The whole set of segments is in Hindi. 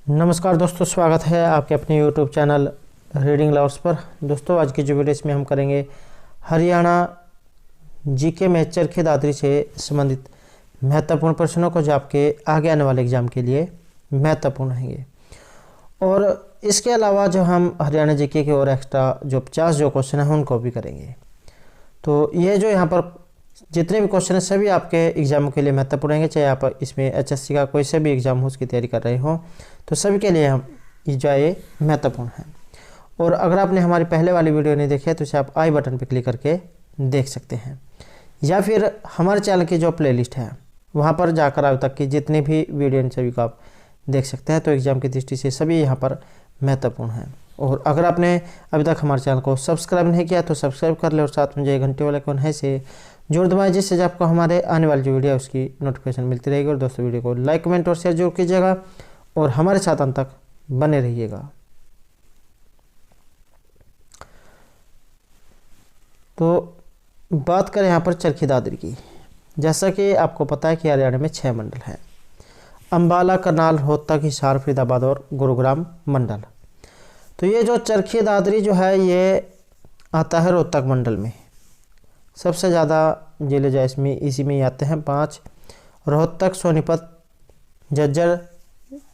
नमस्कार दोस्तों, स्वागत है आपके अपने यूट्यूब चैनल रीडिंग लवर्स पर। दोस्तों, आज की जो वीडियो इसमें हम करेंगे हरियाणा जीके में चरखी दादरी से संबंधित महत्वपूर्ण प्रश्नों को, जो आपके आगे आने वाले एग्जाम के लिए महत्वपूर्ण रहेंगे। और इसके अलावा जो हम हरियाणा जीके के और एक्स्ट्रा जो 50 जो क्वेश्चन हैं उनको भी करेंगे। तो ये जो यहाँ पर जितने भी क्वेश्चन हैं सभी आपके एग्जामों के लिए महत्वपूर्ण रहेंगे, चाहे आप इसमें एचएससी का कोई से भी एग्जाम हो उसकी तैयारी कर रहे हो, तो सभी के लिए हम जो ये महत्वपूर्ण है। और अगर आपने हमारी पहले वाली वीडियो नहीं देखी है तो इसे आप आई बटन पर क्लिक करके देख सकते हैं, या फिर हमारे चैनल की जो प्लेलिस्ट है वहाँ पर जाकर अब तक की जितनी भी वीडियो इन सभी को आप देख सकते हैं। तो एग्ज़ाम की दृष्टि से सभी यहाँ पर महत्वपूर्ण हैं। और अगर आपने अभी तक हमारे चैनल को सब्सक्राइब नहीं किया तो सब्सक्राइब कर ले और साथ में जो घंटे वाला आइकन है से जोड़ दबाएं, जिससे आपको हमारे आने वाली जो वीडियो है उसकी नोटिफिकेशन मिलती रहेगी। और दोस्तों, वीडियो को लाइक, कमेंट और शेयर जरूर कीजिएगा और हमारे साथ अंत तक बने रहिएगा। तो बात करें यहाँ पर चरखी दादरी की। जैसा कि आपको पता है कि हरियाणा में 6 मंडल हैं: अम्बाला, करनाल, रोहतक, हिसार, फरीदाबाद और गुरुग्राम मंडल। तो ये जो चरखी दादरी जो है ये आता है रोहतक मंडल में। सबसे ज़्यादा जिले जो इसमें इसी में ही आते हैं 5: रोहतक, सोनीपत, झज्जर,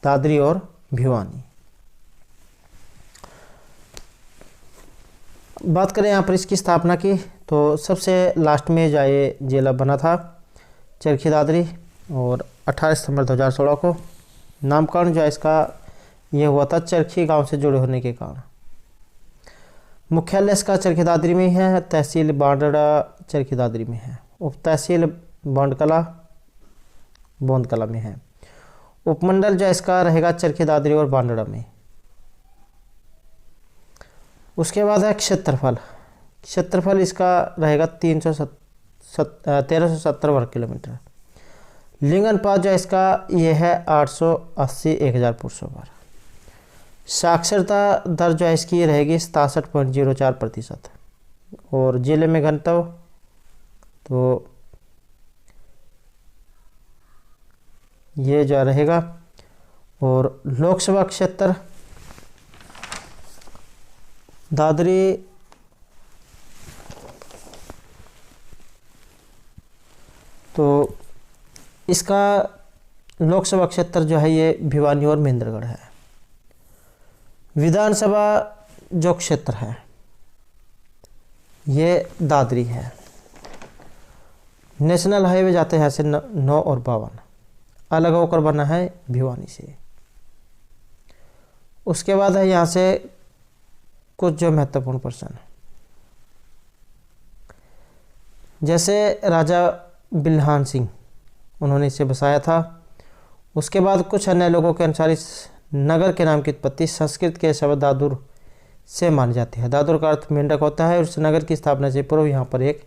दादरी और भिवानी। बात करें यहाँ पर इसकी स्थापना की, तो सबसे लास्ट में जो ये जिला बना था चरखी दादरी, और 18 सितंबर 2016 को। नामकरण जो है इसका ये हुआ था चरखी गांव से जुड़े होने के कारण। मुख्यालय इसका चरखी दादरी में ही है। तहसील बांडड़ा चरखी दादरी में है। उप तहसील बोंदकला में है। उपमंडल जो इसका रहेगा चरखी दादरी और बांडड़ा में। उसके बाद है क्षेत्रफल। क्षेत्रफल इसका रहेगा 1370 वर्ग किलोमीटर। लिंग अनुपात जो इसका ये है 880 1000 पुरुषों पर। साक्षरता दर जो है इसकी रहेगी 67.04%। और जिले में घनत्व तो ये जो रहेगा। और लोकसभा क्षेत्र दादरी तो इसका लोकसभा क्षेत्र जो है ये भिवानी और महेंद्रगढ़ है। विधानसभा जो क्षेत्र है ये दादरी है। नेशनल हाईवे जाते हैं यहाँ से 9 और 52, अलग होकर बना है भिवानी से। उसके बाद है यहाँ से कुछ जो महत्वपूर्ण प्रश्न है, जैसे राजा बिल्हान सिंह उन्होंने इसे बसाया था। उसके बाद कुछ अन्य लोगों के अनुसार इस नगर के नाम की उत्पत्ति संस्कृत के शब्द दादुर से मानी जाती है। दादुर का अर्थ मेंढक होता है। और इस नगर की स्थापना से पूर्व यहाँ पर एक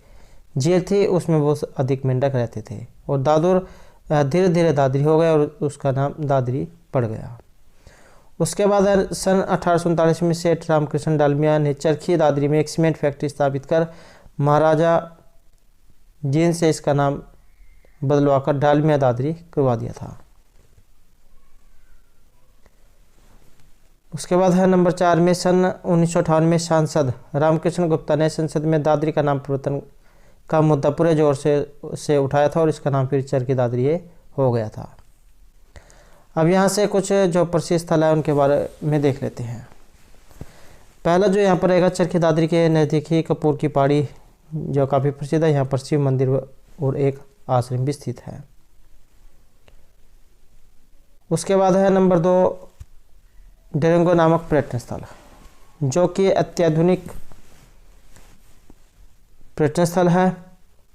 जेल थी, उसमें बहुत अधिक मेंढक रहते थे। और दादुर धीरे धीरे दादरी हो गया और उसका नाम दादरी पड़ गया। उसके बाद सन 1839 में सेठ रामकृष्ण डालमिया ने चरखी दादरी में एक सीमेंट फैक्ट्री स्थापित कर महाराजा जीन से इसका नाम बदलवाकर डालमिया दादरी करवा दिया था। उसके बाद है नंबर 4 में सन 1958 में सांसद रामकृष्ण गुप्ता ने संसद में दादरी का नाम परिवर्तन का मुद्दा पूरे जोर से उठाया था और इसका नाम फिर चरखी दादरी हो गया था। अब यहाँ से कुछ जो प्रसिद्ध स्थल है उनके बारे में देख लेते हैं। पहला जो यहाँ पर रहेगा चरखी दादरी के नज़दीक ही कपूर की पहाड़ी जो काफ़ी प्रसिद्ध है। यहाँ पर शिव मंदिर और एक आश्रम भी स्थित है। उसके बाद है नंबर 2 डेरंगो नामक पर्यटन स्थल, जो कि अत्याधुनिक पर्यटन स्थल है।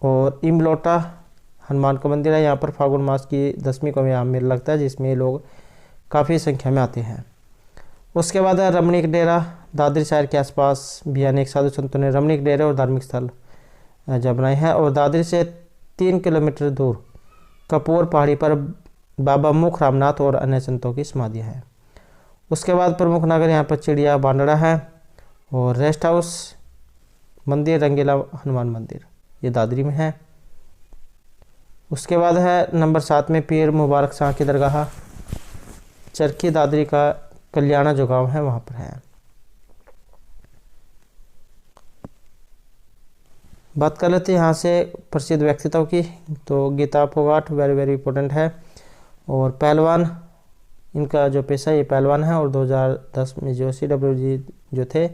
और इमलोटा हनुमान का मंदिर है। यहाँ पर फागुन मास की 10वीं को यहाँ मेला लगता है, जिसमें लोग काफ़ी संख्या में आते हैं। उसके बाद है रमणीक डेरा। दादरी शहर के आसपास भी अनेक साधु संतों ने रमणीक डेरे और धार्मिक स्थल जब बनाए हैं। और दादरी से 3 किलोमीटर दूर कपूर पहाड़ी पर बाबा मुख रामनाथ और अन्य संतों की समाधियाँ हैं। उसके बाद प्रमुख नगर यहाँ पर चिड़िया बांडड़ा है और रेस्ट हाउस मंदिर रंगीला हनुमान मंदिर ये दादरी में है। उसके बाद है नंबर 7 में पीर मुबारक शाह की दरगाह। चरखी दादरी का कल्याणा जो गांव है वहां पर है। बात कर लेते हैं यहाँ से प्रसिद्ध व्यक्तित्व की। तो Geeta Phogat very very important है। और पहलवान, इनका जो पेशा ये पहलवान है। और 2010 में जो CWG जो थे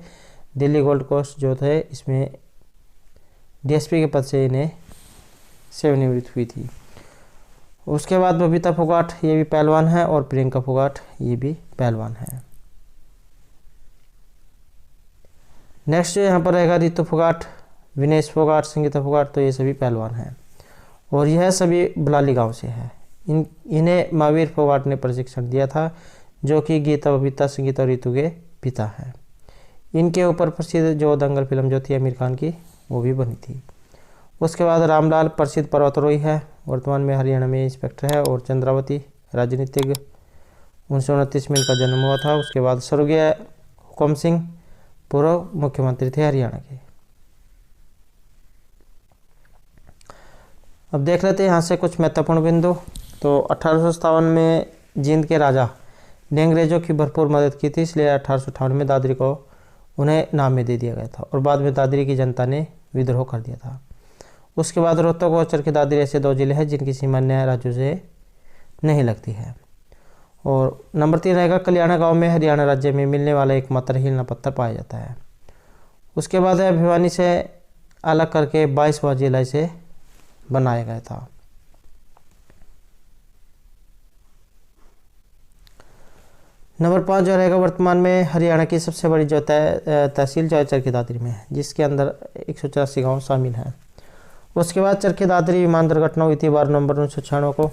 दिल्ली गोल्ड कोस्ट जो थे, इसमें DSP के पद से इन्हें सेवानिवृत्त हुई थी। उसके बाद बबीता फोगाट, ये भी पहलवान है। और प्रियंका फोगाट, ये भी पहलवान है। नेक्स्ट जो यहाँ पर रहेगा रितु फोगाट, विनेश फोगाट, संगीता फोगाट, तो ये सभी पहलवान हैं। और यह सभी बुलाली गांव से है। इन्हें महावीर फोगाट ने प्रशिक्षण दिया था, जो कि गीता, बबीता, संगीता और रितु के पिता हैं। इनके ऊपर प्रसिद्ध जो दंगल फिल्म जो थी आमिर खान की, वो भी बनी थी। उसके बाद रामलाल प्रसिद्ध पर्वतारोही है, वर्तमान में हरियाणा में इंस्पेक्टर है। और चंद्रावती राजनीतिज्ञ, 1929 में इनका जन्म हुआ था। उसके बाद स्वर्गीय हुकम सिंह पूर्व मुख्यमंत्री थे हरियाणा के। अब देख लेते हैं यहाँ से कुछ महत्वपूर्ण बिंदु। तो 1857 में जींद के राजा ने अंग्रेजों की भरपूर मदद की थी, इसलिए 1858 में दादरी को उन्हें नाम में दे दिया गया था। और बाद में दादरी की जनता ने विद्रोह कर दिया था। उसके बाद रोहतक और चरखी दादरी ऐसे 2 जिले हैं जिनकी सीमा अन्य राज्यों से नहीं लगती है। और नंबर 3 रहेगा कल्याणा गांव में हरियाणा राज्य में मिलने वाला एकमात्र हीलना पत्थर पाया जाता है। उसके बाद है भिवानी से अलग करके 22वां जिला इसे बनाया गया था। नंबर 5 जो रहेगा वर्तमान में हरियाणा की सबसे बड़ी जो तहसील जो है चरखी दादरी में है, जिसके अंदर 184 गाँव शामिल हैं। उसके बाद चरखी दादरी विमान दुर्घटना हुई थी 12 नवंबर 1996 को।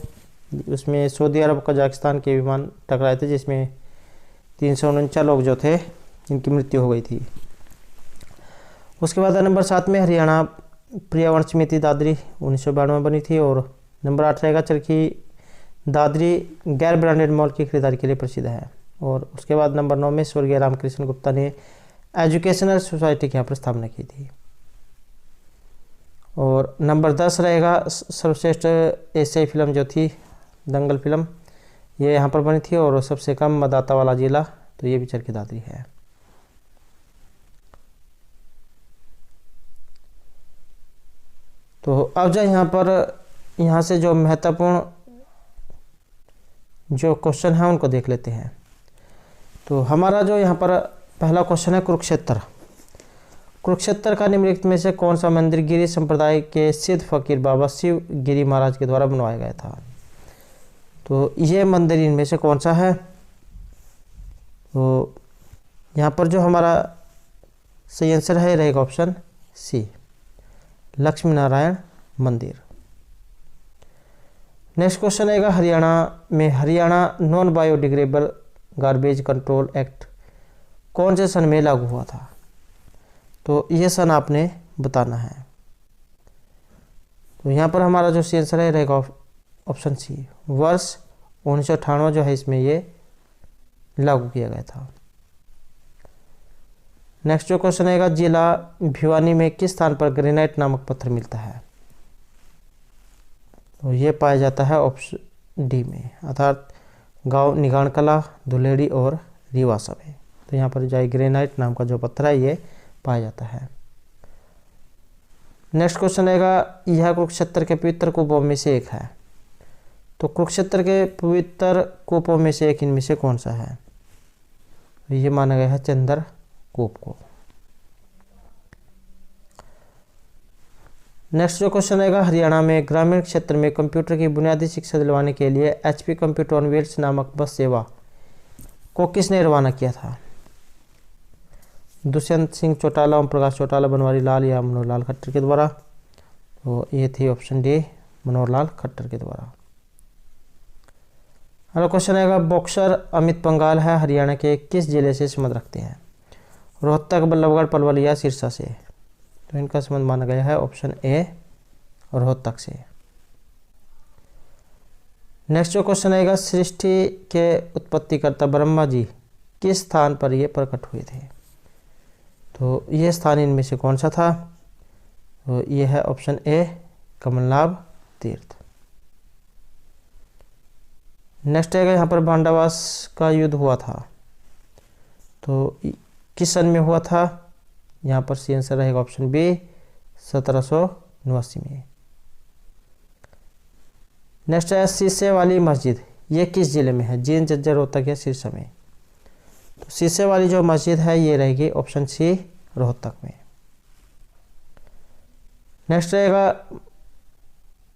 उसमें सऊदी अरब कजाकिस्तान के विमान टकराए थे, जिसमें 349 लोग जो थे इनकी मृत्यु हो गई थी। उसके बाद नंबर 7 में हरियाणा पर्यावरण समिति दादरी 1992 में बनी थी। और नंबर 8 रहेगा चरखी दादरी गैर ब्रांडेड मॉल की खरीदारी के लिए प्रसिद्ध है। और उसके बाद नंबर 9 में स्वर्गीय रामकृष्ण गुप्ता ने एजुकेशनल सोसाइटी की यहाँ पर स्थापना की थी। और नंबर 10 रहेगा सर्वश्रेष्ठ एशियाई फिल्म जो थी दंगल फिल्म, ये यहाँ पर बनी थी। और सबसे कम मतदाता वाला जिला, तो ये भी चरखी दादरी है। तो अब जो यहाँ से जो महत्वपूर्ण जो क्वेश्चन है उनको देख लेते हैं। तो हमारा जो यहाँ पर पहला क्वेश्चन है कुरुक्षेत्र। कुरुक्षेत्र का निम्नलिखित में से कौन सा मंदिर गिरी संप्रदाय के सिद्ध फकीर बाबा शिव गिरी महाराज के द्वारा बनवाया गया था? तो ये मंदिर इनमें से कौन सा है? तो यहाँ पर जो हमारा सही आंसर है रहेगा ऑप्शन सी, लक्ष्मी नारायण मंदिर। नेक्स्ट क्वेश्चन रहेगा हरियाणा में Haryana non biodegradable garbage control act कौन से सन में लागू हुआ था? तो ये सन आपने बताना है। तो यहाँ पर हमारा जो सी आंसर है रहेगा ऑप्शन सी, वर्ष 1998 जो है इसमें ये लागू किया गया था। नेक्स्ट जो क्वेश्चन रहेगा जिला भिवानी में किस स्थान पर ग्रेनाइट नामक पत्थर मिलता है? तो ये पाया जाता है ऑप्शन डी में, अर्थात गांव निगान कला, धुलेड़ी और रिवासा में। तो यहाँ पर जो ग्रेनाइट नाम का जो पत्थर है ये पाया जाता है। नेक्स्ट क्वेश्चन रहेगा यह कुरुक्षेत्र के पवित्र कूपों में से एक है। तो कुरुक्षेत्र के पवित्र कूपों में से एक इनमें से कौन सा है? ये माना गया है चंदर कूप को। नेक्स्ट जो क्वेश्चन रहेगा हरियाणा में ग्रामीण क्षेत्र में कंप्यूटर की बुनियादी शिक्षा दिलवाने के लिए HP कंप्यूटर ऑन व्हील्स नामक बस सेवा को किसने रवाना किया था? दुष्यंत सिंह चौटाला, ओम प्रकाश चौटाला, बनवारी लाल या मनोहर लाल खट्टर के द्वारा? तो ये थी ऑप्शन डी, मनोहर लाल खट्टर के द्वारा। अगला क्वेश्चन आएगा बॉक्सर अमित पंघाल है हरियाणा के किस जिले से संबंध रखते हैं? रोहतक, बल्लभगढ़, पलवल या सिरसा से? तो इनका संबंध माना गया है ऑप्शन ए, रोहतक से। नेक्स्ट जो क्वेश्चन आएगा सृष्टि के उत्पत्तिकर्ता ब्रह्मा जी किस स्थान पर ये प्रकट हुए थे? तो ये स्थान इनमें से कौन सा था? तो ये है ऑप्शन ए, कमलनाभ तीर्थ। नेक्स्ट आएगा यहाँ पर भांडावास का युद्ध हुआ था, तो किस सन में हुआ था? यहाँ पर सी आंसर रहेगा ऑप्शन बी 1789 में। नेक्स्ट है शीशे वाली मस्जिद, ये किस जिले में है? जींद, झज्जर, रोहतक या सिरसा में? तो शीशे वाली जो मस्जिद है ये रहेगी ऑप्शन सी रोहतक में। नेक्स्ट रहेगा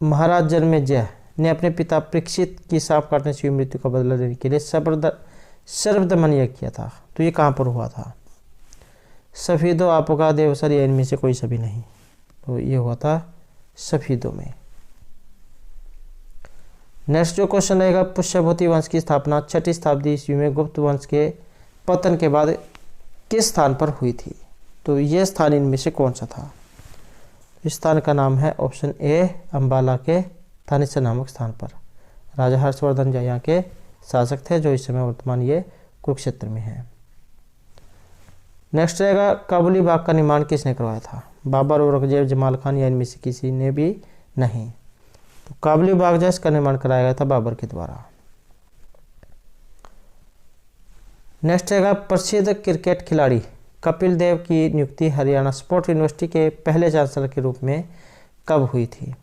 महाराज जन्मेजय ने अपने पिता परीक्षित की सांप काटने से हुई मृत्यु का बदला लेने के लिए सर्वदमन यज्ञ किया था, तो ये कहाँ पर हुआ था? सफीदो, आपका, देवसर या इनमें से कोई सभी नहीं? तो ये हुआ था सफीदों में। नेक्स्ट जो क्वेश्चन रहेगा, पुष्यभूति वंश की स्थापना 6ठी शताब्दी ईस्वी में गुप्त वंश के पतन के बाद किस स्थान पर हुई थी? तो यह स्थान इनमें से कौन सा था? इस स्थान का नाम है ऑप्शन ए अंबाला के थानेसर नामक स्थान पर। राजा हर्षवर्धन जो यहाँ के शासक थे, जो इस समय वर्तमान ये कुरुक्षेत्र में है। नेक्स्ट रहेगा काबुली बाग का निर्माण किसने करवाया था? बाबर, औरंगजेब, जमाल खान या इनमें से किसी ने भी नहीं? तो काबुली बाग जो इसका निर्माण कराया गया था बाबर के द्वारा। नेक्स्ट रहेगा प्रसिद्ध क्रिकेट खिलाड़ी कपिल देव की नियुक्ति हरियाणा स्पोर्ट यूनिवर्सिटी के पहले चांसलर के रूप में कब हुई थी?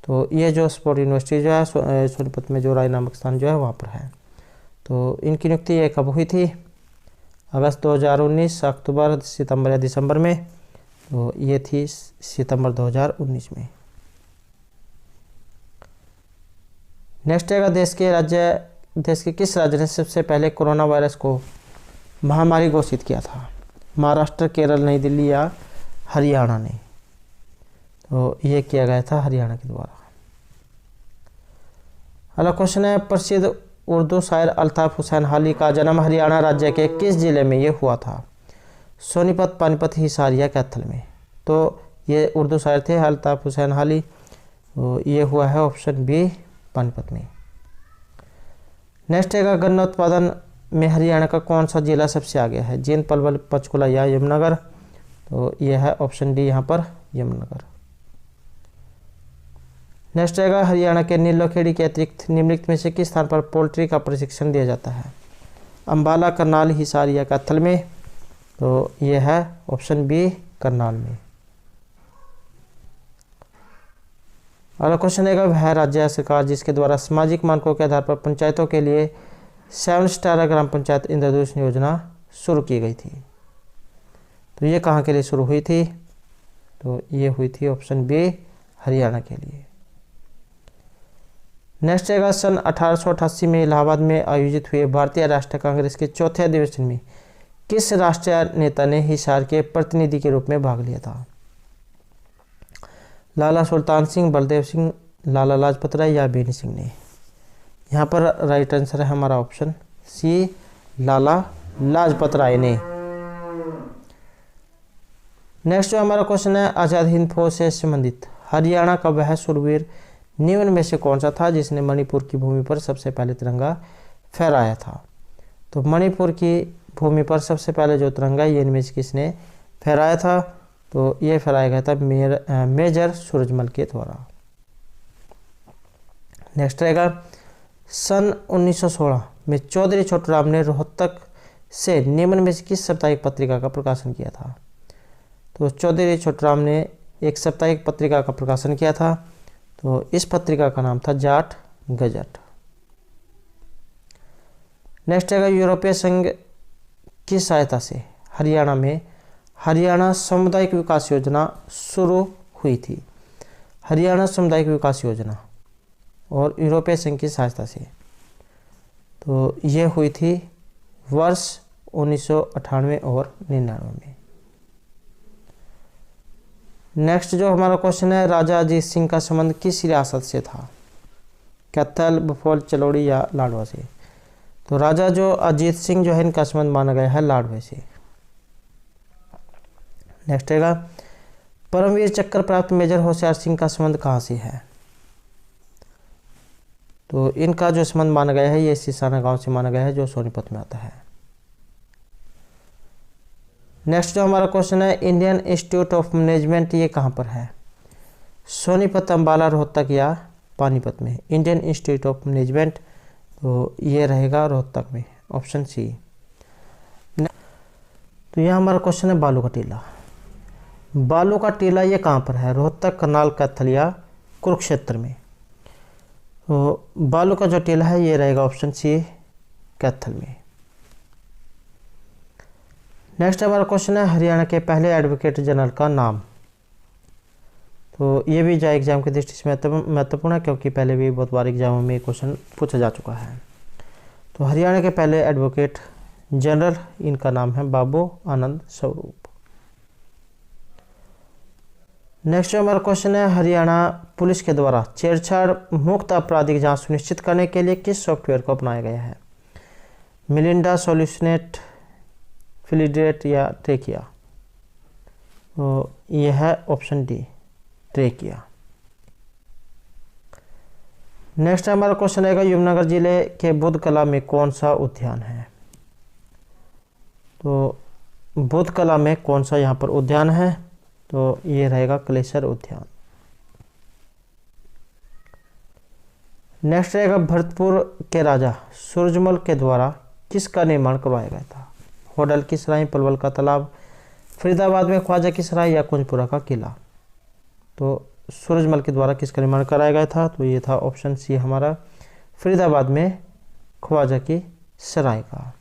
तो ये जो स्पोर्ट यूनिवर्सिटी जो है सोनीपत में जो राय नामक स्थान जो है वहाँ पर है, तो इनकी नियुक्ति ये कब हुई थी? अगस्त 2019, अक्टूबर, सितंबर या दिसंबर में? तो ये थी सितंबर 2019 में। नेक्स्ट रहेगा देश के किस राज्य ने सबसे पहले कोरोना वायरस को महामारी घोषित किया था? महाराष्ट्र, केरल, नई दिल्ली या हरियाणा ने? तो ये किया गया था हरियाणा के द्वारा। अगला क्वेश्चन है प्रसिद्ध उर्दू शायर अल्ताफ हुसैन हाली का जन्म हरियाणा राज्य के किस जिले में ये हुआ था? सोनीपत, पानीपत, हिसार या कैथल में? तो ये उर्दू शायर थे अल्ताफ हुसैन हाली, तो ये हुआ है ऑप्शन बी पानीपत में। नेक्स्ट है गन्ना उत्पादन में हरियाणा का कौन सा जिला सबसे आगे है? जींद, पलवल, पंचकुला या यमुनानगर? तो यह है ऑप्शन डी यहाँ पर यमुनानगर। नेक्स्ट रहेगा हरियाणा के नीलोखेड़ी के अतिरिक्त निम्नलिखित में से किस स्थान पर पोल्ट्री का प्रशिक्षण दिया जाता है? अंबाला, करनाल, हिसार या कैथल में? तो यह है ऑप्शन बी करनाल में। अगला क्वेश्चन रहेगा वह राज्य सरकार जिसके द्वारा सामाजिक मानकों के आधार पर पंचायतों के लिए 7 स्टार ग्राम पंचायत इंद्रधनुष योजना शुरू की गई थी? तो ये कहाँ के लिए शुरू हुई थी? तो ये हुई थी ऑप्शन बी हरियाणा के लिए। नेक्स्ट रहेगा सन 1888 में इलाहाबाद में आयोजित हुए भारतीय राष्ट्रीय कांग्रेस के चौथे अधिवेशन में किस राष्ट्रीय नेता ने हिसार के प्रतिनिधि के रूप में भाग लिया था? लाला सुल्तान सिंह, बलदेव सिंह, लाला लाजपत राय या बेनी सिंह ने? यहाँ पर राइट आंसर है हमारा ऑप्शन सी लाला लाजपत राय ने। नेक्स्ट जो हमारा क्वेश्चन है आज़ाद हिंद फौज से संबंधित हरियाणा का वह शूरवीर निम्न में से कौन सा था जिसने मणिपुर की भूमि पर सबसे पहले तिरंगा फहराया था? तो मणिपुर की भूमि पर सबसे पहले जो तिरंगा ये इनमें से किसने फहराया था? तो ये फहराया गया था मेजर सूरजमल के द्वारा। नेक्स्ट रहेगा सन 1916 में चौधरी छोटूराम ने रोहतक से निम्न में से किस साप्ताहिक पत्रिका का प्रकाशन किया था? तो चौधरी छोटूराम ने एक साप्ताहिक पत्रिका का प्रकाशन किया था, तो इस पत्रिका का नाम था जाट गजट। नेक्स्ट है यूरोपीय संघ की सहायता से हरियाणा में हरियाणा सामुदायिक विकास योजना शुरू हुई थी। हरियाणा सामुदायिक विकास योजना और यूरोपीय संघ की सहायता से, तो ये हुई थी वर्ष 1998 और 99 में। नेक्स्ट जो हमारा क्वेश्चन है राजा अजीत सिंह का संबंध किस रियासत से था? कैथल, बफौल, चलौड़ी या लाडवा से? तो राजा जो अजीत सिंह जो है इनका संबंध माना गया है लाडवे से। नेक्स्ट रहेगा परमवीर चक्र प्राप्त मेजर होशियार सिंह का संबंध कहाँ से है? तो इनका जो संबंध माना गया है ये सिसाना गांव से माना गया है जो सोनीपत में आता है। नेक्स्ट जो हमारा क्वेश्चन है इंडियन इंस्टीट्यूट ऑफ मैनेजमेंट ये कहाँ पर है? सोनीपत, अंबाला, रोहतक या पानीपत में? इंडियन इंस्टीट्यूट ऑफ मैनेजमेंट तो ये रहेगा रोहतक में, ऑप्शन सी। तो यह हमारा क्वेश्चन है बालू का टीला। बालू का टीला ये कहाँ पर है? रोहतक, करनाल, कैथल या कुरुक्षेत्र में। तो बालू का जो टीला है ये रहेगा ऑप्शन सी, कैथल में। नेक्स्ट हमारा क्वेश्चन है हरियाणा के पहले एडवोकेट जनरल का नाम। तो ये भी जो एग्जाम की दृष्टि से महत्वपूर्ण है, क्योंकि पहले भी बहुत बार एग्जामों में क्वेश्चन पूछा जा चुका है। तो हरियाणा के पहले एडवोकेट जनरल, इनका नाम है बाबू आनंद स्वरूप। नेक्स्ट हमारा क्वेश्चन है हरियाणा पुलिस के द्वारा छेड़छाड़ मुक्त आपराधिक जांच सुनिश्चित करने के लिए किस सॉफ्टवेयर को अपनाया गया है? मिलिंडा, सॉल्यूशनेट, फिलिडेट या ट्रेकिया। तो यह है ऑप्शन डी, ट्रेकिया। नेक्स्ट हमारा क्वेश्चन रहेगा यमुनानगर जिले के बुध कला में कौन सा उद्यान है? तो बुध कला में कौन सा यहाँ पर उद्यान है? तो ये रहेगा क्लेशर उद्यान। नेक्स्ट रहेगा भरतपुर के राजा सूरजमल के द्वारा किसका निर्माण करवाया गया था? होडल की सराय, पलवल का तालाब, फरीदाबाद में ख्वाजा की सराय या कुंजपुरा का किला। तो सूरजमल के द्वारा किसका निर्माण कराया गया था? तो ये था ऑप्शन सी हमारा, फरीदाबाद में ख्वाजा की सराय का।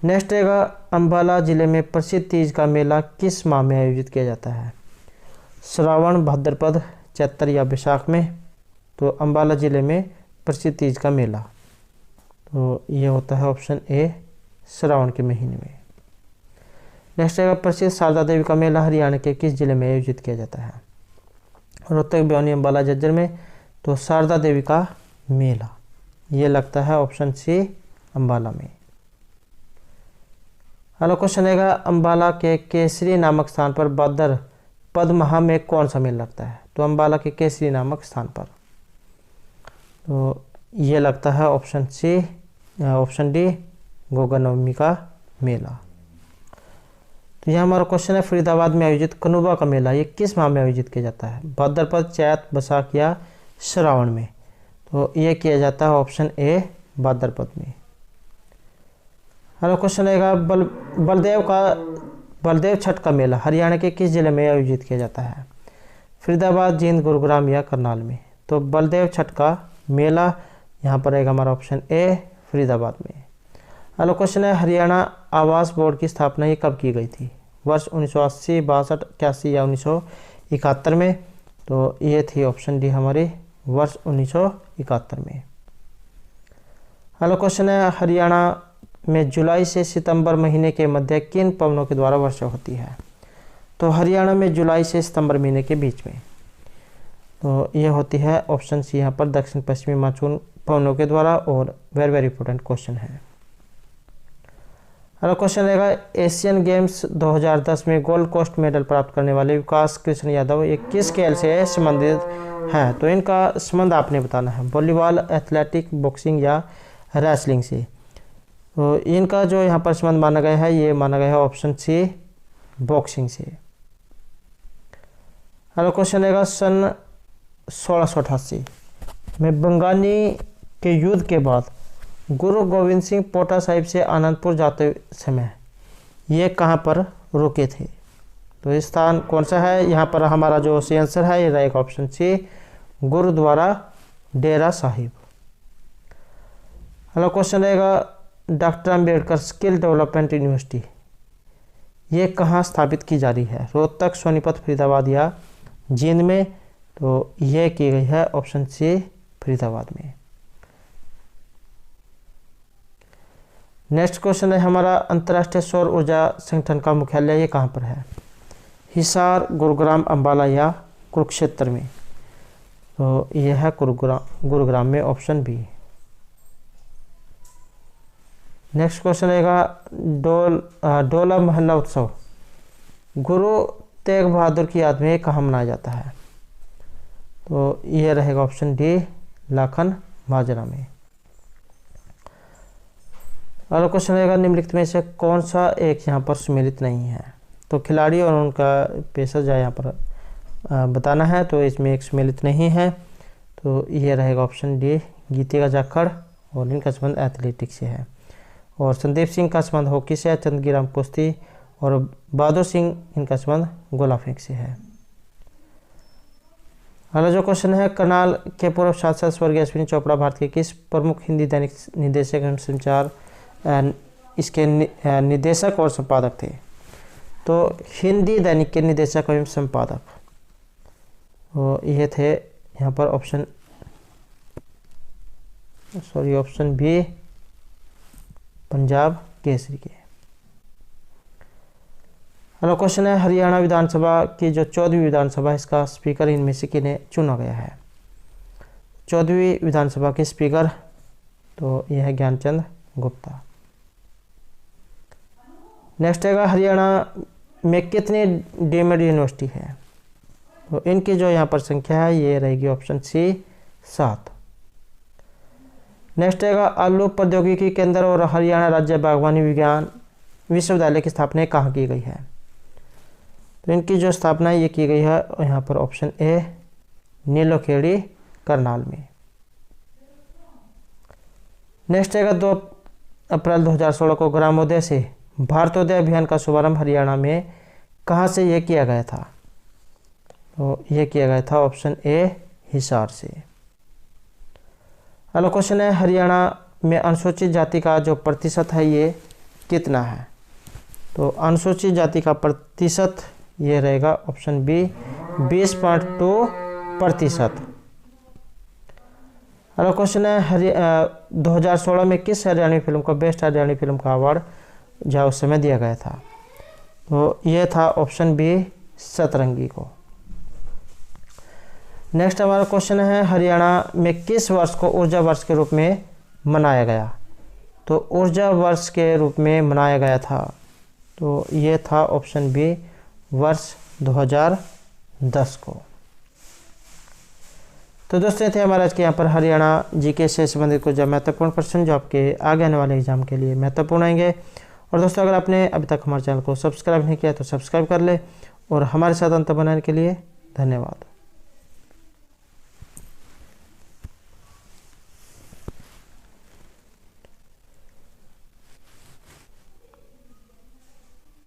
नेक्स्ट रहेगा अंबाला जिले में प्रसिद्ध तीज का मेला किस माह में आयोजित किया जाता है? श्रावण, भाद्रपद, चैत्र या बैसाख में। तो अंबाला जिले में प्रसिद्ध तीज का मेला, तो ये होता है ऑप्शन ए, श्रावण के महीने में। नेक्स्ट रहेगा प्रसिद्ध शारदा देवी का मेला हरियाणा के किस जिले में आयोजित किया जाता है? रोहतक, भिवानी, अंबाला, झज्जर में। तो शारदा देवी का मेला ये लगता है ऑप्शन सी, अंबाला में। अगला क्वेश्चन रहेगा अंबाला के केसरी नामक स्थान पर भाद्र पद माह में कौन सा मेला लगता है? तो अंबाला के केसरी नामक स्थान पर, तो ये लगता है option C, option D, Goga Navami का मेला। तो यह हमारा क्वेश्चन है फरीदाबाद में आयोजित कनुबा का मेला ये किस माह में आयोजित किया जाता है? भाद्रपद, चैत, बैसाख या श्रावण में। तो ये किया जाता है ऑप्शन ए, भाद्रपद में। अगला क्वेश्चन रहेगा बलदेव छठ का मेला हरियाणा के किस जिले में आयोजित किया जाता है? फरीदाबाद, जींद, गुरुग्राम या करनाल में। तो बलदेव छठ का मेला यहाँ पर रहेगा हमारा ऑप्शन ए, फरीदाबाद में। अगला क्वेश्चन है हरियाणा आवास बोर्ड की स्थापना ये कब की गई थी? वर्ष 1980, 62, 81 या 1971 में। तो ये थी ऑप्शन डी हमारी, वर्ष 1971 में। अगला क्वेश्चन है हरियाणा में जुलाई से सितंबर महीने के मध्य किन पवनों के द्वारा वर्षा होती है? तो हरियाणा में जुलाई से सितंबर महीने के बीच में, तो ये होती है ऑप्शन सी यहाँ पर दक्षिण पश्चिमी मानसून पवनों के द्वारा। और वेरी वेरी इंपॉर्टेंट क्वेश्चन है। अगला क्वेश्चन रहेगा एशियन गेम्स 2010 में गोल्ड कोस्ट मेडल प्राप्त करने वाले विकास कृष्ण यादव ये किस खेल से संबंधित हैं? तो इनका संबंध आपने बताना है, वॉलीबॉल, एथलेटिक, बॉक्सिंग या रेसलिंग से। तो इनका जो यहाँ पर संबंध माना गया है ये माना गया है ऑप्शन सी, बॉक्सिंग से। अगला क्वेश्चन रहेगा सन 1688 में बंगानी के युद्ध के बाद गुरु गोविंद सिंह पोटा साहिब से आनंदपुर जाते समय ये कहाँ पर रुके थे? तो इस स्थान कौन सा है? यहाँ पर हमारा जो सी आंसर है ये रहेगा ऑप्शन सी, गुरुद्वारा डेरा साहिब। अगला क्वेश्चन रहेगा doctor Ambedkar skill development university ये कहाँ स्थापित की जा रही है? रोहतक, सोनीपत, फरीदाबाद या जींद में। तो यह की गई है ऑप्शन सी, फरीदाबाद में। नेक्स्ट क्वेश्चन है हमारा अंतर्राष्ट्रीय सौर ऊर्जा संगठन का मुख्यालय ये कहाँ पर है? हिसार, गुरुग्राम, अंबाला या कुरुक्षेत्र में। तो यह है गुरुग्राम में, ऑप्शन बी। नेक्स्ट क्वेश्चन रहेगा डोला महल्ला उत्सव गुरु तेग बहादुर की याद में कहाँ मनाया जाता है? तो यह रहेगा ऑप्शन डी, लाखन माजरा में। अगला क्वेश्चन रहेगा निम्नलिखित में से कौन सा एक यहाँ पर सम्मिलित नहीं है? तो खिलाड़ी और उनका पेशा जो यहाँ पर बताना है, तो इसमें एक सम्मिलित नहीं है। तो यह रहेगा ऑप्शन डी, गीतिका जाखड़ और इनका संबंध एथलेटिक्स से है। और संदीप सिंह का संबंध हॉकी से है, चंदगीराम कुश्ती और बहादुर सिंह इनका संबंध गोला फेंक से है। अगला जो क्वेश्चन है, करनाल के पूर्व सांसद स्वर्गीय अश्विनी चोपड़ा भारत के किस प्रमुख हिंदी दैनिक निदेशक एवं संचार इसके निदेशक और संपादक थे? तो हिंदी दैनिक के निदेशक एवं संपादक और ये थे यहाँ पर ऑप्शन बी पंजाब केसरी के। अगला क्वेश्चन है, हरियाणा विधानसभा की जो 14वीं विधानसभा इसका स्पीकर इनमें से किन्हें चुना गया है? 14वीं विधानसभा के स्पीकर तो यह है ज्ञानचंद गुप्ता। नेक्स्ट है, हरियाणा में कितनी डीम्ड यूनिवर्सिटी है? तो इनकी जो यहाँ पर संख्या है ये रहेगी ऑप्शन सी 7। नेक्स्ट है, आलू प्रौद्योगिकी केंद्र और हरियाणा राज्य बागवानी विज्ञान विश्वविद्यालय की स्थापना कहाँ की गई है? तो इनकी जो स्थापना ये की गई है यहाँ पर ऑप्शन ए नीलोखेड़ी करनाल में। नेक्स्ट है, 2 अप्रैल 2016 को ग्रामोदय से भारतोदय अभियान का शुभारंभ हरियाणा में कहाँ से यह किया गया था? तो यह किया गया था ऑप्शन ए हिसार से। अगला क्वेश्चन है, हरियाणा में अनुसूचित जाति का जो प्रतिशत है ये कितना है? तो अनुसूचित जाति का प्रतिशत ये रहेगा ऑप्शन बी 20.2%। अगला क्वेश्चन है, 2016 में किस हरियाणवी फिल्म को बेस्ट हरियाणवी फिल्म का अवार्ड जो उस समय दिया गया था? तो ये था ऑप्शन बी सतरंगी को। नेक्स्ट हमारा क्वेश्चन है, हरियाणा में किस वर्ष को ऊर्जा वर्ष के रूप में मनाया गया? तो ऊर्जा वर्ष के रूप में मनाया गया था तो ये था ऑप्शन बी वर्ष 2010 को। तो दोस्तों थे हमारे आज के यहाँ पर हरियाणा जीके से संबंधित कुछ महत्वपूर्ण प्रश्न जो आपके आगे आने वाले एग्जाम के लिए महत्वपूर्ण आएंगे। और दोस्तों अगर आपने अभी तक हमारे चैनल को सब्सक्राइब नहीं किया तो सब्सक्राइब कर ले और हमारे साथ अंत बनाने के लिए धन्यवाद।